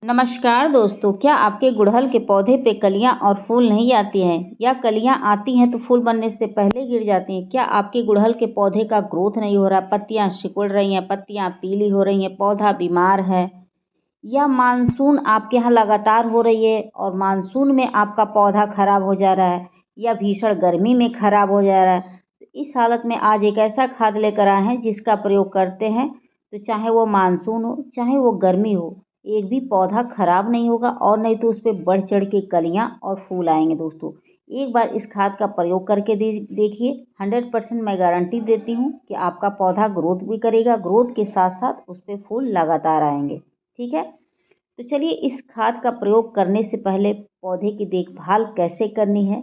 नमस्कार दोस्तों, क्या आपके गुड़हल के पौधे पे कलियां और फूल नहीं आती हैं या कलियां आती हैं तो फूल बनने से पहले गिर जाती हैं? क्या आपके गुड़हल के पौधे का ग्रोथ नहीं हो रहा, पत्तियां सिकुड़ रही हैं, पत्तियां पीली हो रही हैं, पौधा बीमार है, या मानसून आपके यहाँ लगातार हो रही है और मानसून में आपका पौधा खराब हो जा रहा है, या भीषण गर्मी में खराब हो जा रहा है? तो इस हालत में आज एक ऐसा खाद लेकर आए हैं जिसका प्रयोग करते हैं तो चाहे वो मानसून हो चाहे वो गर्मी हो, एक भी पौधा खराब नहीं होगा और नहीं तो उस पर बढ़ चढ़ के कलियां और फूल आएंगे। दोस्तों, एक बार इस खाद का प्रयोग करके देखिए, 100% मैं गारंटी देती हूँ कि आपका पौधा ग्रोथ भी करेगा, ग्रोथ के साथ साथ उस पर फूल लगातार आएंगे। ठीक है, तो चलिए इस खाद का प्रयोग करने से पहले पौधे की देखभाल कैसे करनी है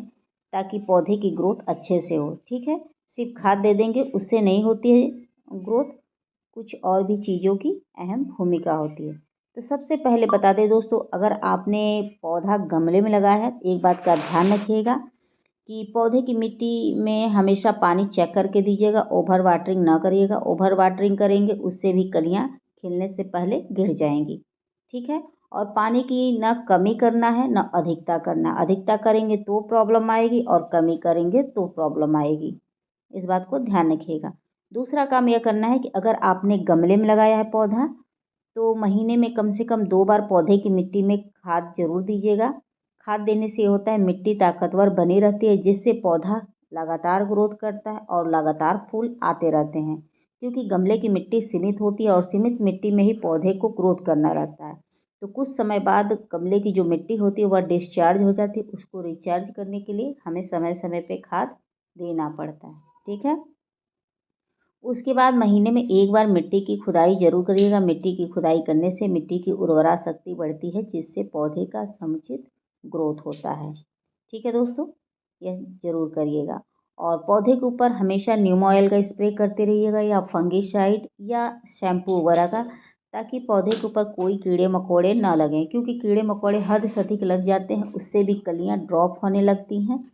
ताकि पौधे की ग्रोथ अच्छे से हो। ठीक है, सिर्फ खाद दे देंगे उससे नहीं होती है ग्रोथ, कुछ और भी चीज़ों की अहम भूमिका होती है। तो सबसे पहले बता दें दोस्तों, अगर आपने पौधा गमले में लगाया है तो एक बात का ध्यान रखिएगा कि पौधे की मिट्टी में हमेशा पानी चेक करके दीजिएगा, ओवर वाटरिंग ना करिएगा। ओवर वाटरिंग करेंगे उससे भी कलियां खिलने से पहले गिर जाएंगी। ठीक है, और पानी की ना कमी करना है ना अधिकता करना है। अधिकता करेंगे तो प्रॉब्लम आएगी और कमी करेंगे तो प्रॉब्लम आएगी, इस बात को ध्यान रखिएगा। दूसरा काम यह करना है कि अगर आपने गमले में लगाया है पौधा तो महीने में कम से कम 2 बार पौधे की मिट्टी में खाद जरूर दीजिएगा। खाद देने से ये होता है मिट्टी ताकतवर बनी रहती है, जिससे पौधा लगातार ग्रोथ करता है और लगातार फूल आते रहते हैं, क्योंकि गमले की मिट्टी सीमित होती है और सीमित मिट्टी में ही पौधे को ग्रोथ करना रहता है। तो कुछ समय बाद गमले की जो मिट्टी होती है वह डिस्चार्ज हो जाती है, उसको रिचार्ज करने के लिए हमें समय समय पे खाद देना पड़ता है। ठीक है, उसके बाद महीने में एक बार मिट्टी की खुदाई जरूर करिएगा। मिट्टी की खुदाई करने से मिट्टी की उर्वरा शक्ति बढ़ती है, जिससे पौधे का समुचित ग्रोथ होता है। ठीक है दोस्तों, यह जरूर करिएगा। और पौधे के ऊपर हमेशा नीम ऑयल का स्प्रे करते रहिएगा या फंगिसाइड या शैम्पू वगैरह का, ताकि पौधे के ऊपर कोई कीड़े मकोड़े ना लगें, क्योंकि कीड़े मकोड़े हद से अधिक लग जाते हैं, उससे भी कलियां ड्रॉप होने लगती हैं,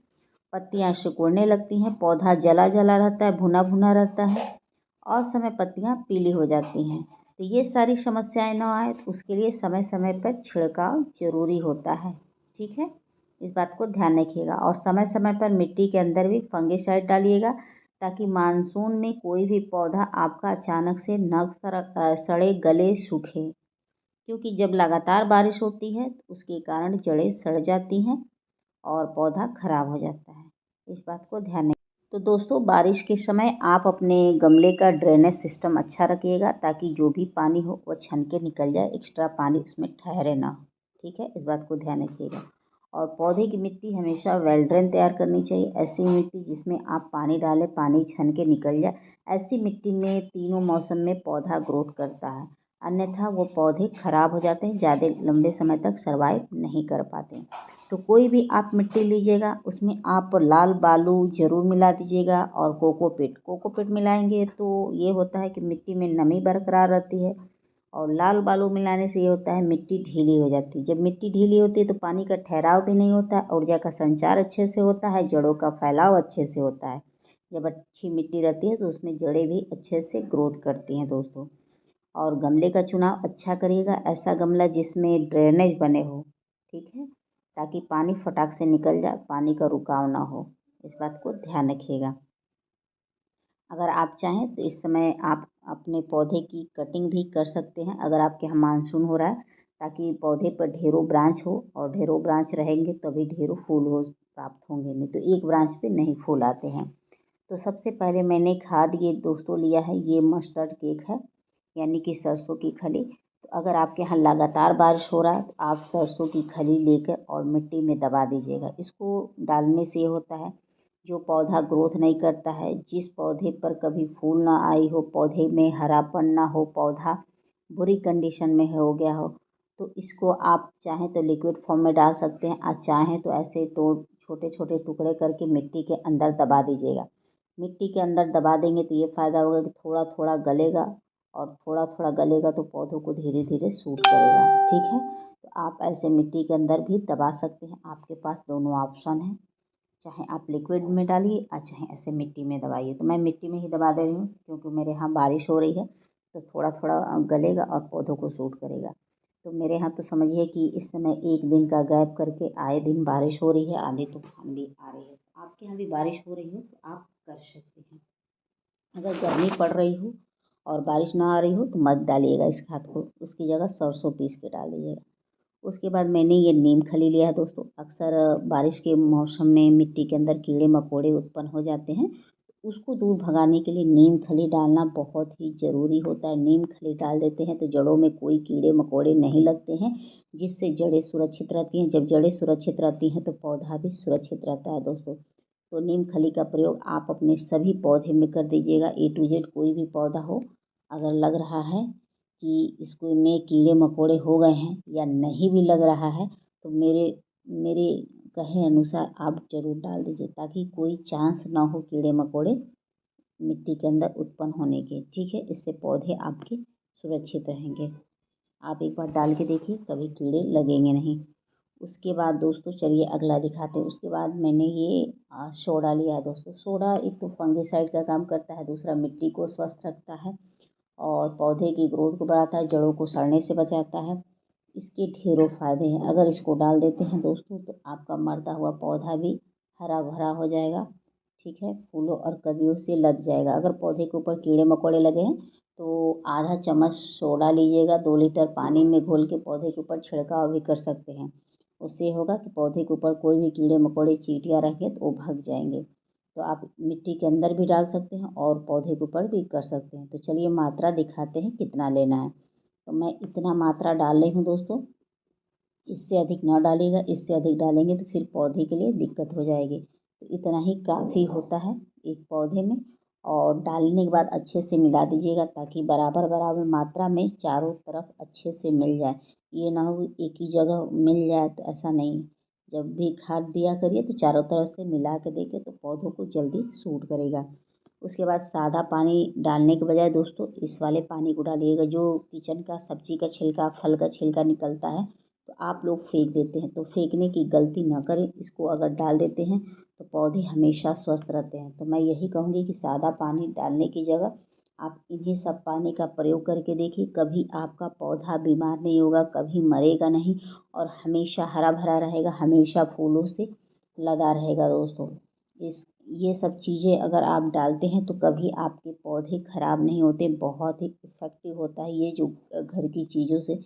पत्तियां सिकुड़ने लगती हैं, पौधा जला जला रहता है, भुना भुना रहता है और समय पत्तियां पीली हो जाती हैं। तो ये सारी समस्याएं ना आए तो उसके लिए समय समय पर छिड़काव जरूरी होता है। ठीक है, इस बात को ध्यान रखिएगा। और समय समय पर मिट्टी के अंदर भी फंगिसाइड डालिएगा, ताकि मानसून में कोई भी पौधा आपका अचानक से न सड़े गले सूखे, क्योंकि जब लगातार बारिश होती है तो उसके कारण जड़ें सड़ जाती हैं और पौधा खराब हो जाता है। इस बात को ध्यान। तो दोस्तों, बारिश के समय आप अपने गमले का ड्रेनेज सिस्टम अच्छा रखिएगा, ताकि जो भी पानी हो वो छन के निकल जाए, एक्स्ट्रा पानी उसमें ठहरे ना हो। ठीक है, इस बात को ध्यान रखिएगा। और पौधे की मिट्टी हमेशा वेल ड्रेन तैयार करनी चाहिए, ऐसी मिट्टी जिसमें आप पानी डालें पानी छन के निकल जाए। ऐसी मिट्टी में तीनों मौसम में पौधा ग्रोथ करता है, अन्यथा वो पौधे खराब हो जाते हैं, ज़्यादा लंबे समय तक सर्वाइव नहीं कर पाते। तो कोई भी आप मिट्टी लीजिएगा उसमें आप लाल बालू ज़रूर मिला दीजिएगा और कोकोपीट। कोकोपीट मिलाएंगे तो ये होता है कि मिट्टी में नमी बरकरार रहती है, और लाल बालू मिलाने से ये होता है मिट्टी ढीली हो जाती है। जब मिट्टी ढीली होती है तो पानी का ठहराव भी नहीं होता है, ऊर्जा का संचार अच्छे से होता है, जड़ों का फैलाव अच्छे से होता है। जब अच्छी मिट्टी रहती है तो उसमें जड़ें भी अच्छे से ग्रोथ करती हैं दोस्तों। और गमले का चुनाव अच्छा करिएगा, ऐसा गमला जिसमें ड्रेनेज बने हो। ठीक है, ताकि पानी फटाक से निकल जाए, पानी का रुकाव ना हो, इस बात को ध्यान रखिएगा। अगर आप चाहें तो इस समय आप अपने पौधे की कटिंग भी कर सकते हैं, अगर आपके यहाँ मानसून हो रहा है, ताकि पौधे पर ढेरों ब्रांच हो, और ढेरों ब्रांच रहेंगे तभी ढेरों फूल हो प्राप्त होंगे, नहीं तो एक ब्रांच पे नहीं फूल आते हैं। तो सबसे पहले मैंने खाद ये दोस्तों लिया है, ये मस्टर्ड केक है, यानी कि सरसों की खली। तो अगर आपके यहाँ लगातार बारिश हो रहा है तो आप सरसों की खली लेकर और मिट्टी में दबा दीजिएगा। इसको डालने से ये होता है, जो पौधा ग्रोथ नहीं करता है, जिस पौधे पर कभी फूल ना आई हो, पौधे में हरापन ना हो, पौधा बुरी कंडीशन में हो गया हो, तो इसको आप चाहें तो लिक्विड फॉर्म में डाल सकते हैं, और चाहें तो ऐसे तो छोटे छोटे टुकड़े करके मिट्टी के अंदर दबा दीजिएगा। मिट्टी के अंदर दबा देंगे तो ये फ़ायदा होगा कि थोड़ा थोड़ा गलेगा, और थोड़ा थोड़ा गलेगा तो पौधों को धीरे धीरे सूट करेगा। ठीक है, तो आप ऐसे मिट्टी के अंदर भी दबा सकते हैं, आपके पास दोनों ऑप्शन है, चाहे आप लिक्विड में डालिए और चाहे ऐसे मिट्टी में दबाइए। तो मैं मिट्टी में ही दबा दे रही हूँ, क्योंकि मेरे यहाँ बारिश हो रही है तो थोड़ा थोड़ा गलेगा और पौधों को सूट करेगा। तो मेरे यहाँ तो समझिए कि इस समय एक दिन का गैप करके आए दिन बारिश हो रही है, आंधी तूफान भी आ रही है। आपके यहाँ भी बारिश हो रही हो तो आप कर सकते हैं। अगर गर्मी पड़ रही हो और बारिश ना आ रही हो तो मत डालिएगा इस खाद को, उसकी जगह सरसों पीस के डाल दीजिएगा। उसके बाद मैंने ये नीम खली लिया है दोस्तों। अक्सर बारिश के मौसम में मिट्टी के अंदर कीड़े मकोड़े उत्पन्न हो जाते हैं, उसको दूर भगाने के लिए नीम खली डालना बहुत ही ज़रूरी होता है। नीम खली डाल देते हैं तो जड़ों में कोई कीड़े मकोड़े नहीं लगते हैं, जिससे जड़ें सुरक्षित रहती हैं। जब जड़ें सुरक्षित रहती हैं तो पौधा भी सुरक्षित रहता है दोस्तों। तो नीम खली का प्रयोग आप अपने सभी पौधे में कर दीजिएगा। ए टू जेड कोई भी पौधा हो, अगर लग रहा है कि इसको में कीड़े मकोड़े हो गए हैं या नहीं भी लग रहा है तो मेरे मेरे कहे अनुसार आप ज़रूर डाल दीजिए, ताकि कोई चांस ना हो कीड़े मकोड़े मिट्टी के अंदर उत्पन्न होने के। ठीक है, इससे पौधे आपके सुरक्षित रहेंगे। आप एक बार डाल के देखिए, कभी कीड़े लगेंगे नहीं। उसके बाद दोस्तों चलिए अगला दिखाते हैं। उसके बाद मैंने ये सोडा लिया है दोस्तों। सोडा एक तो फंगिसाइड का काम करता है, दूसरा मिट्टी को स्वस्थ रखता है और पौधे की ग्रोथ को बढ़ाता है, जड़ों को सड़ने से बचाता है। इसके ढेरों फ़ायदे हैं। अगर इसको डाल देते हैं दोस्तों तो आपका मरता हुआ पौधा भी हरा भरा हो जाएगा। ठीक है, फूलों और कलियों से लद जाएगा। अगर पौधे के ऊपर कीड़े मकोड़े लगे हैं तो आधा चम्मच सोडा लीजिएगा, 2 लीटर पानी में घोल के पौधे के ऊपर छिड़काव भी कर सकते हैं। उससे होगा कि पौधे के ऊपर कोई भी कीड़े मकोड़े चींटियाँ रहेंगे तो वो भाग जाएंगे। तो आप मिट्टी के अंदर भी डाल सकते हैं और पौधे के ऊपर भी कर सकते हैं। तो चलिए मात्रा दिखाते हैं कितना लेना है। तो मैं इतना मात्रा डाल रही हूँ दोस्तों, इससे अधिक ना डालिएगा। इससे अधिक डालेंगे तो फिर पौधे के लिए दिक्कत हो जाएगी। तो इतना ही काफ़ी होता है एक पौधे में। और डालने के बाद अच्छे से मिला दीजिएगा, ताकि बराबर बराबर मात्रा में चारों तरफ अच्छे से मिल जाए। ये ना हो एक ही जगह मिल जाए, तो ऐसा नहीं। जब भी खाद दिया करिए तो चारों तरफ से मिला के देके तो पौधों को जल्दी सूट करेगा। उसके बाद सादा पानी डालने के बजाय दोस्तों इस वाले पानी को डालिएगा। जो किचन का सब्जी का छिलका, फल का छिलका निकलता है तो आप लोग फेंक देते हैं, तो फेंकने की गलती ना करें। इसको अगर डाल देते हैं तो पौधे हमेशा स्वस्थ रहते हैं। तो मैं यही कहूँगी कि सादा पानी डालने की जगह आप इन्हीं सब पानी का प्रयोग करके देखिए। कभी आपका पौधा बीमार नहीं होगा, कभी मरेगा नहीं और हमेशा हरा भरा रहेगा, हमेशा फूलों से लदा रहेगा दोस्तों। इस ये सब चीज़ें अगर आप डालते हैं तो कभी आपके पौधे ख़राब नहीं होते। बहुत ही इफ़ेक्टिव होता है ये जो घर की चीज़ों से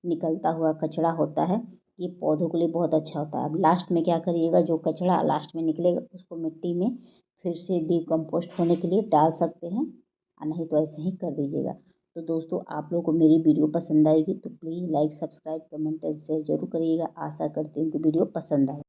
निकलता हुआ कचरा होता है, ये पौधों के लिए बहुत अच्छा होता है। अब लास्ट में क्या करिएगा, जो कचरा लास्ट में निकलेगा उसको मिट्टी में फिर से डिकम्पोस्ट होने के लिए डाल सकते हैं, और नहीं तो ऐसे ही कर दीजिएगा। तो दोस्तों आप लोगों को मेरी वीडियो पसंद आएगी तो please like, subscribe, comment and share ज़रूर करिएगा। आशा करती हूँ कि वीडियो पसंद आए।